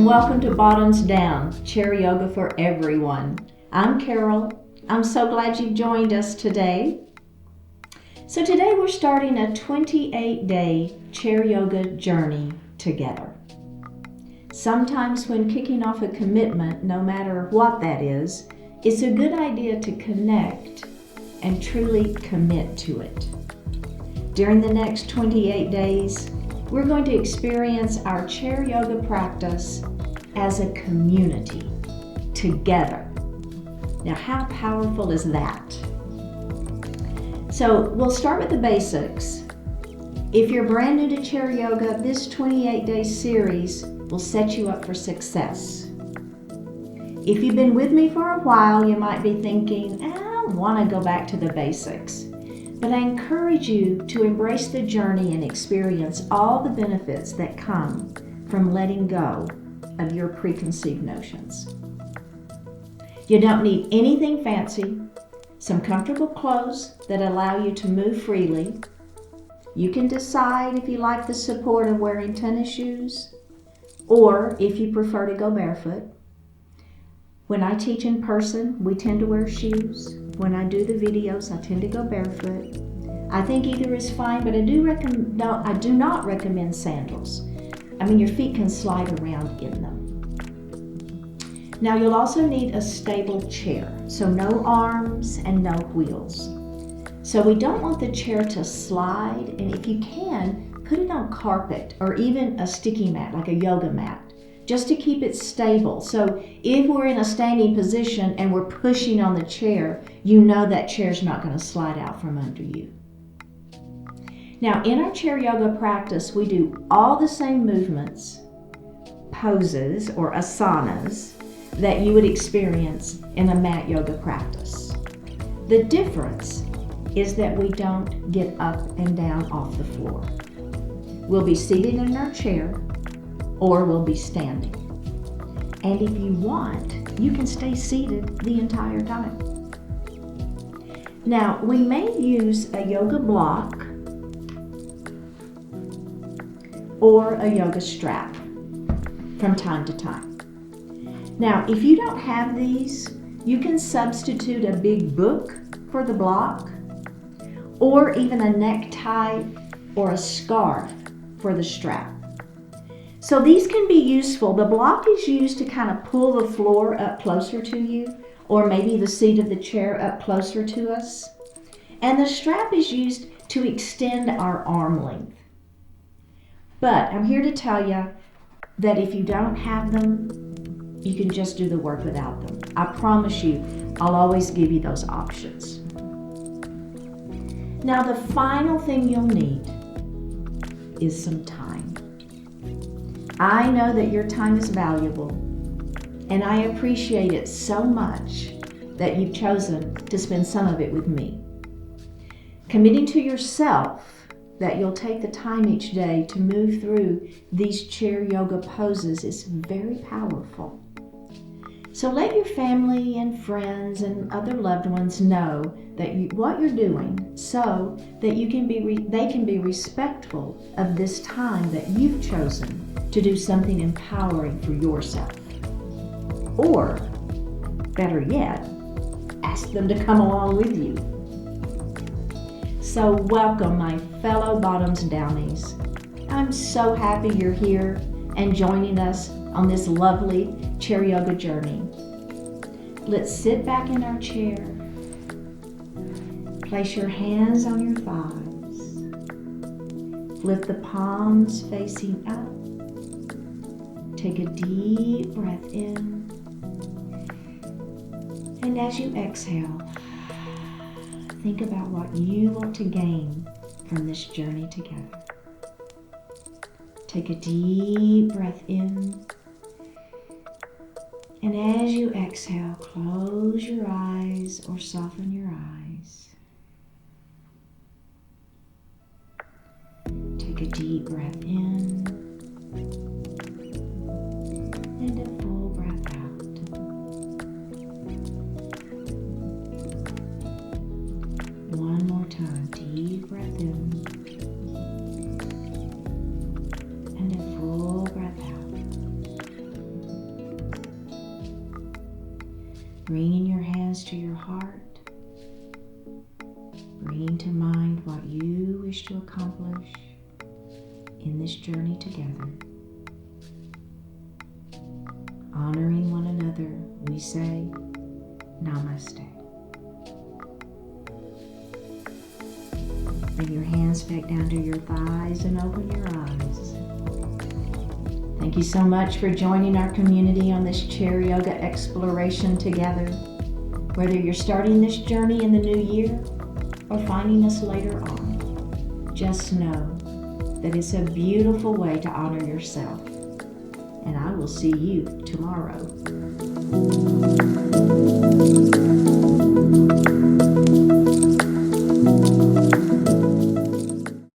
welcome to Bottoms Down, Chair Yoga for Everyone. I'm Carol. I'm so glad you've joined us today. So today we're starting a 28-day chair yoga journey together. Sometimes when kicking off a commitment, no matter what that is, it's a good idea to connect and truly commit to it. During the next 28 days, we're going to experience our chair yoga practice as a community, together. Now, how powerful is that? So, we'll start with the basics. If you're brand new to chair yoga, this 28-day series will set you up for success. If you've been with me for a while, you might be thinking, I don't want to go back to the basics. But I encourage you to embrace the journey and experience all the benefits that come from letting go of your preconceived notions. You don't need anything fancy, some comfortable clothes that allow you to move freely. You can decide if you like the support of wearing tennis shoes or if you prefer to go barefoot. When I teach in person, we tend to wear shoes. When I do the videos, I tend to go barefoot. I think either is fine, but I do not recommend sandals. I mean, your feet can slide around in them. Now, you'll also need a stable chair, so no arms and no wheels. So we don't want the chair to slide, and if you can, put it on carpet or even a sticky mat, like a yoga mat, just to keep it stable. So if we're in a standing position and we're pushing on the chair, you know that chair's not going to slide out from under you. Now, in our chair yoga practice, we do all the same movements, poses, or asanas that you would experience in a mat yoga practice. The difference is that we don't get up and down off the floor. We'll be seated in our chair, or we'll be standing. And if you want, you can stay seated the entire time. Now, we may use a yoga block or a yoga strap from time to time. Now, if you don't have these, you can substitute a big book for the block or even a necktie or a scarf for the strap. So these can be useful. The block is used to kind of pull the floor up closer to you, or maybe the seat of the chair up closer to us. And the strap is used to extend our arm length. But I'm here to tell you that if you don't have them, you can just do the work without them. I promise you, I'll always give you those options. Now, the final thing you'll need is some time. I know that your time is valuable, and I appreciate it so much that you've chosen to spend some of it with me. Committing to yourself that you'll take the time each day to move through these chair yoga poses is very powerful. So let your family and friends and other loved ones know that what you're doing, so that you can they can be respectful of this time that you've chosen to do something empowering for yourself. Or, better yet, ask them to come along with you. So welcome, my fellow Bottoms Downies. I'm so happy you're here and joining us on this lovely chair yoga journey. Let's sit back in our chair. Place your hands on your thighs. Flip the palms facing up. Take a deep breath in. And as you exhale, think about what you want to gain from this journey together. Take a deep breath in. And as you exhale, close your eyes or soften your eyes. Take a deep breath in and a full breath out. One more time, deep breath in and a full breath out. Bringing your hands to your heart, bringing to mind what you wish to accomplish in this journey together. Honoring one another, we say Namaste. Bring your hands back down to your thighs and open your eyes. Thank you so much for joining our community on this chair yoga exploration together. Whether you're starting this journey in the new year or finding us later on, just know that it's a beautiful way to honor yourself. And I will see you tomorrow.